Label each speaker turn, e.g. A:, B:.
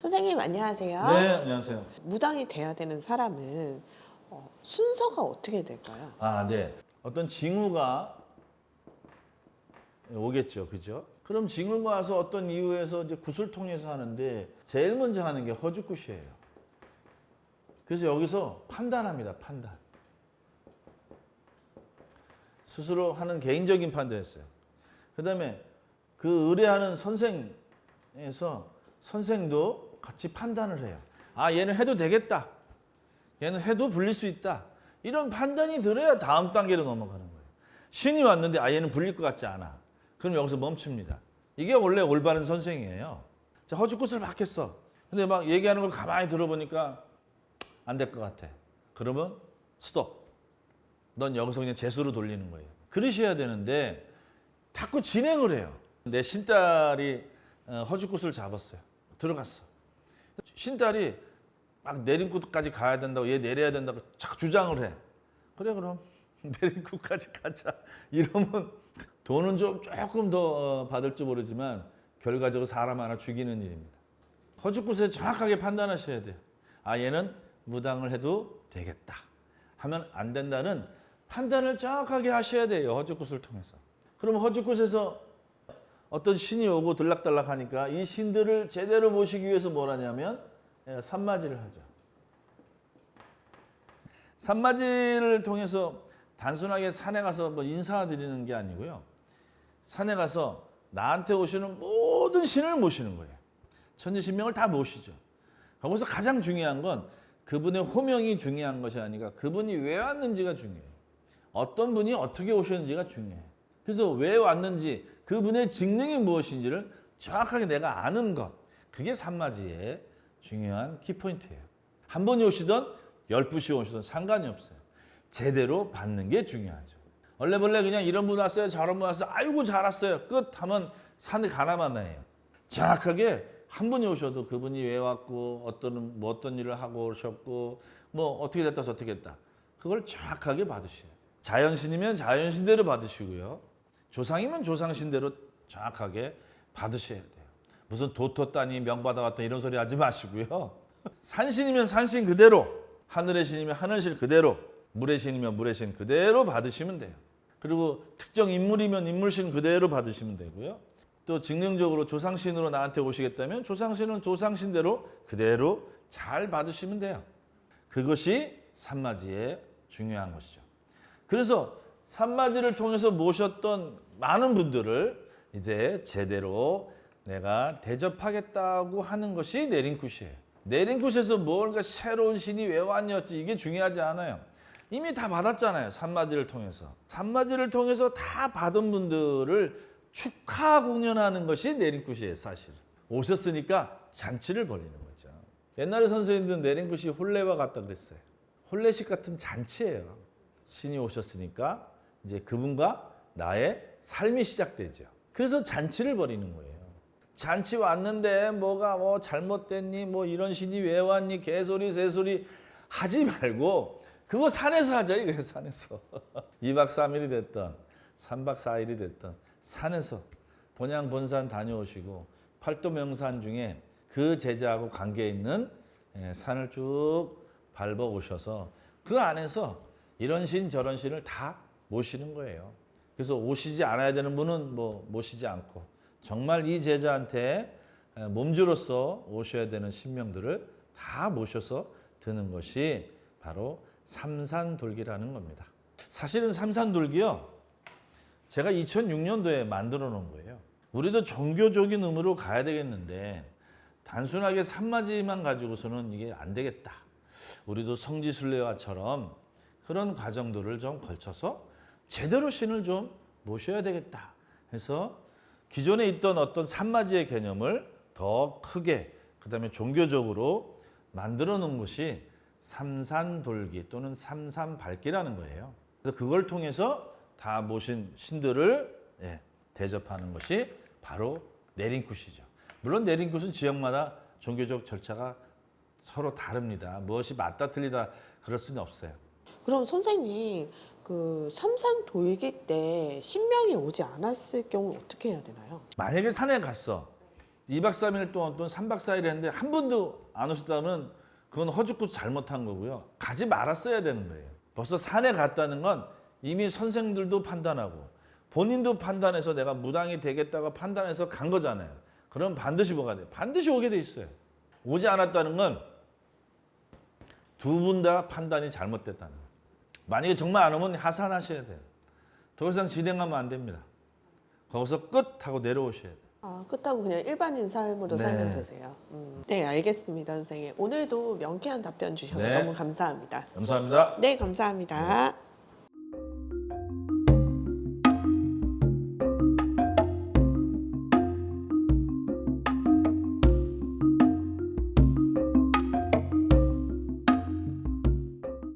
A: 선생님 안녕하세요.
B: 네, 안녕하세요.
A: 무당이 돼야 되는 사람은 순서가 어떻게 될까요?
B: 네. 어떤 징후가 오겠죠, 그죠? 그럼 징후가 와서 어떤 이유에서 이제 굿을 통해서 하는데 제일 먼저 하는 게 허주굿이에요. 그래서 여기서 판단합니다, 판단. 스스로 하는 개인적인 판단이었어요. 그다음에 그 의뢰하는 선생도 같이 판단을 해요. 얘는 해도 되겠다. 얘는 해도 불릴 수 있다. 이런 판단이 들어야 다음 단계로 넘어가는 거예요. 신이 왔는데 얘는 불릴 것 같지 않아. 그럼 여기서 멈춥니다. 이게 원래 올바른 선생이에요. 자, 허주굿을 막 했어. 근데 막 얘기하는 걸 가만히 들어보니까 안 될 것 같아. 그러면 스톱. 넌 여기서 그냥 재수로 돌리는 거예요. 그러셔야 되는데 자꾸 진행을 해요. 내 신딸이 허주굿을 잡았어요. 들어갔어. 신딸이 막 내림굿까지 가야 된다고, 얘 내려야 된다고 자꾸 주장을 해. 그래 그럼 내림굿까지 가자. 이러면 돈은 조금 더 받을지 모르지만 결과적으로 사람 하나 죽이는 일입니다. 허주굿에 정확하게 판단하셔야 돼요. 얘는 무당을 해도 되겠다 하면 안 된다는 판단을 정확하게 하셔야 돼요. 허주굿을 통해서. 그럼 허주굿에서 어떤 신이 오고 들락달락 하니까 이 신들을 제대로 모시기 위해서 뭘 하냐면 산마지를 하죠. 산마지를 통해서 단순하게 산에 가서 뭐 인사드리는 게 아니고요. 산에 가서 나한테 오시는 모든 신을 모시는 거예요. 천지신명을 다 모시죠. 거기서 가장 중요한 건 그분의 호명이 중요한 것이 아니라 그분이 왜 왔는지가 중요해요. 어떤 분이 어떻게 오셨는지가 중요해요. 그래서 왜 왔는지 그분의 직능이 무엇인지를 정확하게 내가 아는 것. 그게 산마지의 중요한 키포인트예요. 한 번이 오시든 10분씩 오시든 상관이 없어요. 제대로 받는 게 중요하죠. 원래 그냥 이런 분 왔어요, 저런 분 왔어요, 아이고 잘 왔어요. 끝 하면 산에 가나만 해요. 정확하게 한 분이 오셔도 그분이 왜 왔고 어떤 일을 하고 오셨고 뭐 어떻게 됐다 저떻게 됐다. 그걸 정확하게 받으셔야 돼요. 자연신이면 자연신대로 받으시고요. 조상이면 조상신대로 정확하게 받으셔야 돼요. 무슨 도토따니 명받아왔다 이런 소리 하지 마시고요. 산신이면 산신 그대로, 하늘의 신이면 하늘신 그대로, 물의 신이면 물의 신 그대로 받으시면 돼요. 그리고 특정 인물이면 인물신 그대로 받으시면 되고요. 또 직능적으로 조상신으로 나한테 오시겠다면 조상신은 조상신대로 그대로 잘 받으시면 돼요. 그것이 산마지의 중요한 것이죠. 그래서 산마지를 통해서 모셨던 많은 분들을 이제 제대로 내가 대접하겠다고 하는 것이 내림굿이에요. 내림굿에서 뭔가 새로운 신이 왜 왔냐지 이게 중요하지 않아요. 이미 다 받았잖아요. 산마지를 통해서. 산마지를 통해서 다 받은 분들을 축하 공연하는 것이 내림굿이에요. 사실. 오셨으니까 잔치를 벌이는 거죠. 옛날에 선생님들은 내림굿이 혼례와 같다 그랬어요. 혼례식 같은 잔치예요. 신이 오셨으니까 이제 그분과 나의 삶이 시작되죠. 그래서 잔치를 벌이는 거예요. 잔치 왔는데 뭐가 잘못됐니? 뭐 이런 신이 왜 왔니? 개소리 새소리 하지 말고 그거 산에서 하자 이거예요. 산에서. 2박 3일이 됐던 3박 4일이 됐던 산에서 본향 본산 다녀오시고 팔도명산 중에 그 제자하고 관계 있는 산을 쭉 밟아 오셔서 그 안에서 이런 신 저런 신을 다 모시는 거예요. 그래서 오시지 않아야 되는 분은 모시지 않고 정말 이 제자한테 몸주로서 오셔야 되는 신명들을 다 모셔서 드는 것이 바로 삼산돌기라는 겁니다. 사실은 삼산돌기요. 제가 2006년도에 만들어 놓은 거예요. 우리도 종교적인 의미로 가야 되겠는데 단순하게 산마지만 가지고서는 이게 안 되겠다. 우리도 성지순례와처럼 그런 과정들을 좀 걸쳐서 제대로 신을 좀 모셔야 되겠다 해서 기존에 있던 어떤 산마지의 개념을 더 크게 그다음에 종교적으로 만들어 놓은 것이 삼산돌기 또는 삼산밟기라는 거예요. 그래서 그걸 통해서 다 모신 신들을 대접하는 것이 바로 내림굿이죠. 물론 내림굿은 지역마다 종교적 절차가 서로 다릅니다. 무엇이 맞다 틀리다 그럴 수는 없어요.
A: 그럼 선생님 그 삼산돌기 때 신명이 오지 않았을 경우 어떻게 해야 되나요?
B: 만약에 산에 갔어. 2박 3일 동안 또는 3박 4일 했는데 한 번도 안 오셨다면 그건 허죽고 잘못한 거고요. 가지 말았어야 되는 거예요. 벌써 산에 갔다는 건 이미 선생들도 판단하고 본인도 판단해서 내가 무당이 되겠다고 판단해서 간 거잖아요. 그럼 반드시 뭐가 돼요? 반드시 오게 돼 있어요. 오지 않았다는 건 두 분 다 판단이 잘못됐다는 거예요. 만약에 정말 안 오면 하산하셔야 돼요. 더 이상 진행하면 안 됩니다. 거기서 끝 하고 내려오셔야 돼요.
A: 아, 끝하고 그냥 일반인 삶으로
B: 네.
A: 살면 되세요. 네, 알겠습니다, 선생님. 오늘도 명쾌한 답변 주셔서
B: 네.
A: 너무 감사합니다.
B: 감사합니다.
A: 네, 감사합니다.